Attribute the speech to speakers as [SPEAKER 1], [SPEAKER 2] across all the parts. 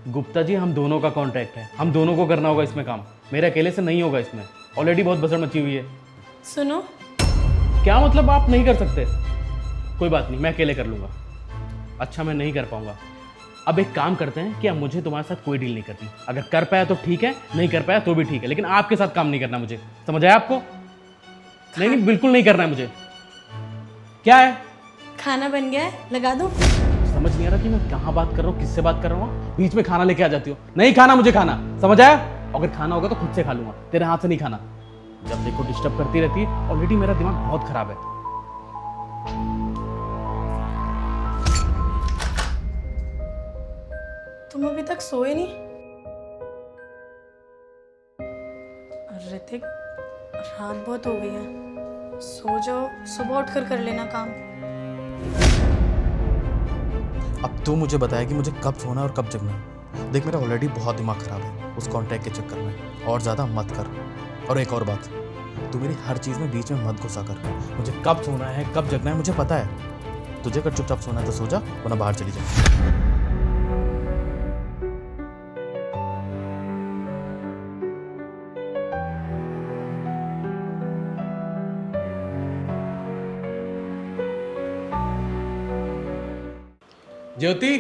[SPEAKER 1] गुप्ता जी, हम दोनों का कॉन्ट्रैक्ट है, हम दोनों को करना होगा इसमें काम। मेरे अकेले से नहीं होगा इसमें, ऑलरेडी बहुत बसड़ मची हुई है।
[SPEAKER 2] सुनो,
[SPEAKER 1] क्या मतलब आप नहीं कर सकते? कोई बात नहीं, मैं अकेले कर लूँगा। अच्छा, मैं नहीं कर पाऊँगा। अब एक काम करते हैं कि अब मुझे तुम्हारे साथ कोई डील नहीं करनी। अगर कर पाया तो ठीक है, नहीं कर पाया तो भी ठीक है, लेकिन आपके साथ काम नहीं करना मुझे। समझ आया आपको? नहीं नहीं, बिल्कुल नहीं करना है मुझे। क्या है?
[SPEAKER 2] खाना बन गया है, लगा दूं?
[SPEAKER 1] समझ नहीं आ रहा कि मैं कहाँ बात कर रहा हूँ, किससे बात कर रहा हूँ। बीच में खाना लेके आ जाती हो। नहीं खाना मुझे खाना, समझ आया? अगर खाना होगा तो खुद से खा लूंगा, तेरे हाथ से नहीं खाना। जब देखो डिस्टर्ब करती रहती है, ऑलरेडी मेरा दिमाग बहुत खराब है।
[SPEAKER 2] तुम अभी तक सोए नहीं? ऋतिक, रात बहुत हो गई है, सो जाओ, सुबह उठकर कर लेना काम।
[SPEAKER 3] अब तू मुझे बताया कि मुझे कब सोना और कब जगना है। देख, मेरा ऑलरेडी बहुत दिमाग खराब है उस कॉन्ट्रैक्ट के चक्कर में, और ज़्यादा मत कर। और एक और बात, तू मेरी हर चीज़ में बीच में मत घुसा कर। मुझे कब सोना है कब जगना है मुझे पता है। तुझे अगर चुपचाप सोना है तो सो जा, वरना बाहर चली जा।
[SPEAKER 1] ज्योति,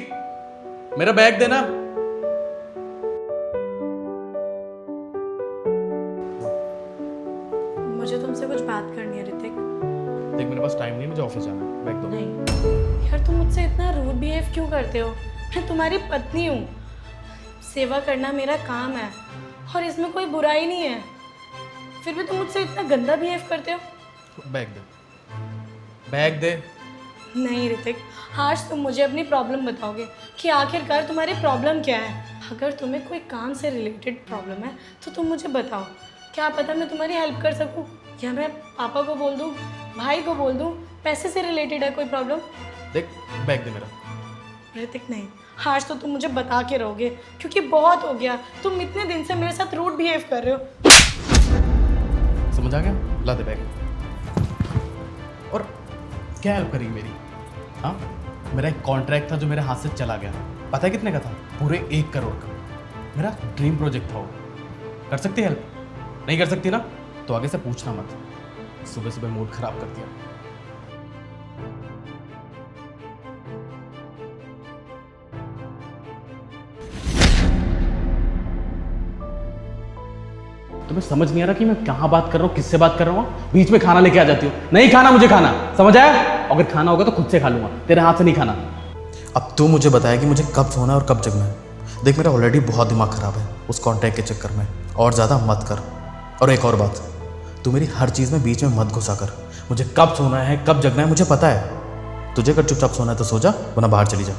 [SPEAKER 1] मेरा बैग देना।
[SPEAKER 2] मुझे तुमसे कुछ बात करनी है ऋतिक।
[SPEAKER 1] देख, मेरे पास टाइम नहीं, मुझे ऑफिस जाना है। बैग दो।
[SPEAKER 2] नहीं यार, तुम मुझसे इतना रूड बिहेव क्यों करते हो? मैं तुम्हारी पत्नी हूँ, सेवा करना मेरा काम है और इसमें कोई बुराई नहीं है। फिर भी तुम मुझसे इतना गंदा बिहेव करते हो।
[SPEAKER 1] बैग दे, बैग दे।
[SPEAKER 2] नहीं ऋतिक, आज तुम मुझे अपनी प्रॉब्लम बताओगे कि आखिरकार तुम्हारी प्रॉब्लम क्या है। अगर तुम्हें कोई काम से रिलेटेड प्रॉब्लम है तो तुम मुझे बताओ, क्या पता मैं तुम्हारी हेल्प कर सकूं, या मैं पापा को बोल दूं, भाई को बोल दूं, पैसे से रिलेटेड है कोई प्रॉब्लम।
[SPEAKER 1] देख, बैग दे मेरा।
[SPEAKER 2] ऋतिक नहीं, आज तो तुम मुझे बता के रहोगे, क्योंकि बहुत हो गया। तुम इतने दिन से मेरे साथ रूड बिहेव कर रहे हो।
[SPEAKER 1] समझ आ गया? ला दे बैग। और क्या हेल्प करेगी मेरी? हाँ, मेरा एक कॉन्ट्रैक्ट था जो मेरे हाथ से चला गया। पता है कितने का था? पूरे 1 करोड़ का। मेरा ड्रीम प्रोजेक्ट था वो। कर सकती हेल्प? नहीं कर सकती ना, तो आगे से पूछना मत। सुबह सुबह मूड खराब कर दिया। तुम्हें समझ नहीं आ रहा कि मैं कहाँ बात कर रहा हूँ, किससे बात कर रहा हूँ? बीच में खाना लेके आ जाती हो। नहीं खाना मुझे खाना, समझ आया? अगर खाना होगा तो खुद से खा लूंगा, तेरे हाथ से नहीं खाना।
[SPEAKER 3] अब तू मुझे बताया कि मुझे कब सोना और कब जगना है। देख, मेरा ऑलरेडी बहुत दिमाग खराब है उस कॉन्ट्रैक्ट के चक्कर में, और ज़्यादा मत कर। और एक और बात, तू मेरी हर चीज़ में बीच में मत घुसा कर। मुझे कब सोना है कब जगना है मुझे पता है। तुझे अगर चुपचाप सोना है तो सो जा, वरना बाहर चली जा।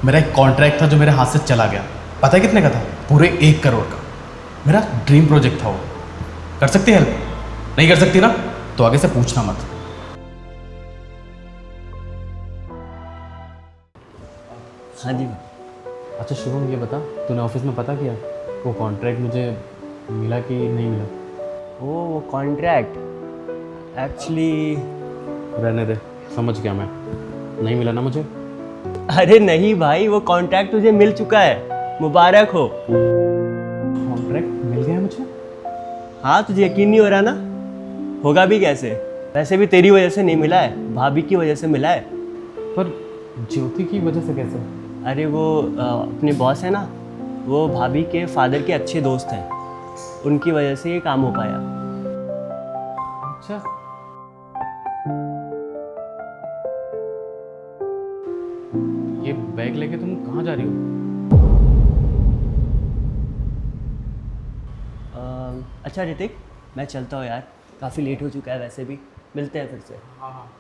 [SPEAKER 1] मेरा एक कॉन्ट्रैक्ट था जो मेरे हाथ से चला गया। पता है कितने का था? पूरे 1 करोड़ का। मेरा ड्रीम प्रोजेक्ट था वो। कर सकती हेल्प? नहीं कर सकती ना, तो आगे से पूछना मत।
[SPEAKER 4] हाँ जी।
[SPEAKER 1] अच्छा शुभम, ये बता, तूने ऑफिस में पता किया वो कॉन्ट्रैक्ट मुझे मिला कि नहीं मिला?
[SPEAKER 4] वो कॉन्ट्रैक्ट एक्चुअली,
[SPEAKER 1] रहने दे, समझ गया मैं। नहीं मिला ना मुझे?
[SPEAKER 4] अरे नहीं भाई, वो कॉन्ट्रैक्ट तुझे मिल चुका है, मुबारक हो।
[SPEAKER 1] कॉन्ट्रैक्ट मिल गया है मुझे?
[SPEAKER 4] हाँ, तुझे यकीन नहीं हो रहा ना? होगा भी कैसे? वैसे भी तेरी वजह से नहीं मिला है, भाभी की वजह से मिला है।
[SPEAKER 1] पर ज्योति की वजह से कैसे?
[SPEAKER 4] अरे वो अपने बॉस है ना, वो भाभी के फादर के अच्छे दोस्त हैं, उनकी वजह से ये काम हो पाया।
[SPEAKER 1] अच्छा, ये बैग लेके तुम कहाँ जा रही हो?
[SPEAKER 4] अच्छा ऋतिक, मैं चलता हूँ यार, काफ़ी लेट हो चुका है वैसे भी। मिलते हैं फिर से।
[SPEAKER 1] हाँ हाँ।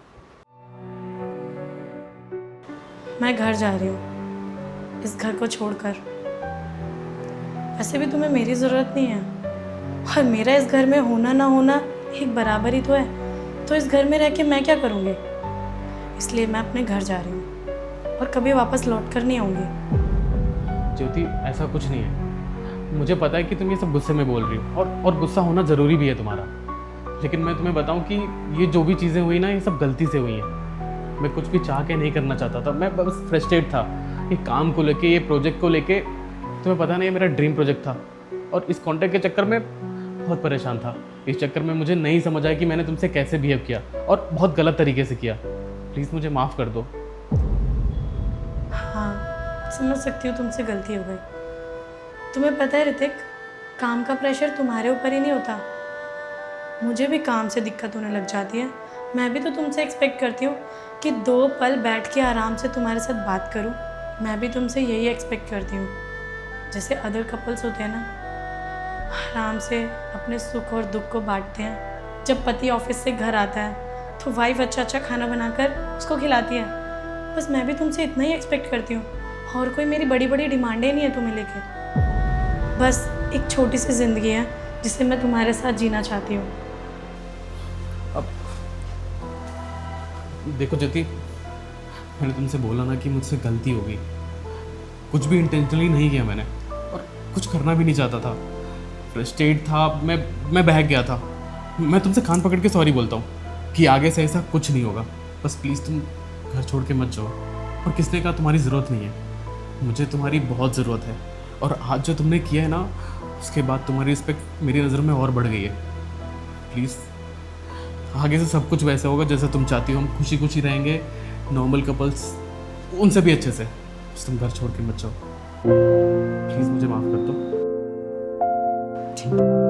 [SPEAKER 2] मैं घर जा रही हूँ, इस घर को छोड़कर। वैसे भी तुम्हें मेरी ज़रूरत नहीं है, और मेरा इस घर में होना ना होना एक बराबर ही तो है। तो इस घर में रह के मैं क्या करूँगी? इसलिए मैं अपने घर जा रही हूँ और कभी वापस लौट कर नहीं आऊँगी।
[SPEAKER 1] ज्योति, ऐसा कुछ नहीं है। मुझे पता है कि तुम ये सब गुस्से में बोल रही हो, और गुस्सा होना ज़रूरी भी है तुम्हारा। लेकिन मैं तुम्हें बताऊं कि ये जो भी चीज़ें हुई ना, ये सब गलती से हुई हैं। मैं कुछ भी चाह के नहीं करना चाहता था, मैं बस फ्रस्ट्रेट था ये काम को लेके, ये प्रोजेक्ट को लेके तुम्हें पता नहीं, ये मेरा ड्रीम प्रोजेक्ट था और इस कॉन्ट्रैक्ट के चक्कर में बहुत परेशान था। इस चक्कर में मुझे नहीं समझ आया कि मैंने तुमसे कैसे बिहेव किया और बहुत गलत तरीके से किया। प्लीज़ मुझे माफ़ कर दो।
[SPEAKER 2] हाँ, समझ सकती हूँ तुमसे गलती हो गई। तुम्हें पता है ऋतिक, काम का प्रेशर तुम्हारे ऊपर ही नहीं होता, मुझे भी काम से दिक्कत होने लग जाती है। मैं भी तो तुमसे एक्सपेक्ट करती हूँ कि 2 पल बैठ के आराम से तुम्हारे साथ बात करूँ। मैं भी तुमसे यही एक्सपेक्ट करती हूँ। जैसे अदर कपल्स होते हैं ना, आराम से अपने सुख और दुख को बांटते हैं। जब पति ऑफिस से घर आता है तो वाइफ अच्छा अच्छा खाना बनाकर उसको खिलाती है। बस मैं भी तुमसे इतना ही एक्सपेक्ट करती हूँ, और कोई मेरी बड़ी बड़ी डिमांडें नहीं है तुम्हें लेके। बस एक छोटी सी ज़िंदगी है जिसे मैं तुम्हारे साथ जीना चाहती हूँ।
[SPEAKER 1] अब देखो ज्योति, मैंने तुमसे बोला ना कि मुझसे गलती हो गई। कुछ भी इंटेंशनली नहीं किया मैंने, और कुछ करना भी नहीं चाहता था। फ्रस्ट्रेट था मैं बहक गया था। मैं तुमसे कान पकड़ के सॉरी बोलता हूँ कि आगे से ऐसा कुछ नहीं होगा। बस प्लीज़ तुम घर छोड़ के मत जाओ। और किसने कहा तुम्हारी ज़रूरत नहीं है? मुझे तुम्हारी बहुत ज़रूरत है। और आज जो तुमने किया है ना, उसके बाद तुम्हारी रिस्पेक्ट मेरी नज़र में और बढ़ गई है। प्लीज़ आगे से सब कुछ वैसा होगा जैसा तुम चाहती हो। हम खुशी खुशी रहेंगे, नॉर्मल कपल्स, उनसे भी अच्छे से। बस तुम घर छोड़ के मत जाओ। प्लीज़ मुझे माफ़ कर दो।
[SPEAKER 2] ठीक।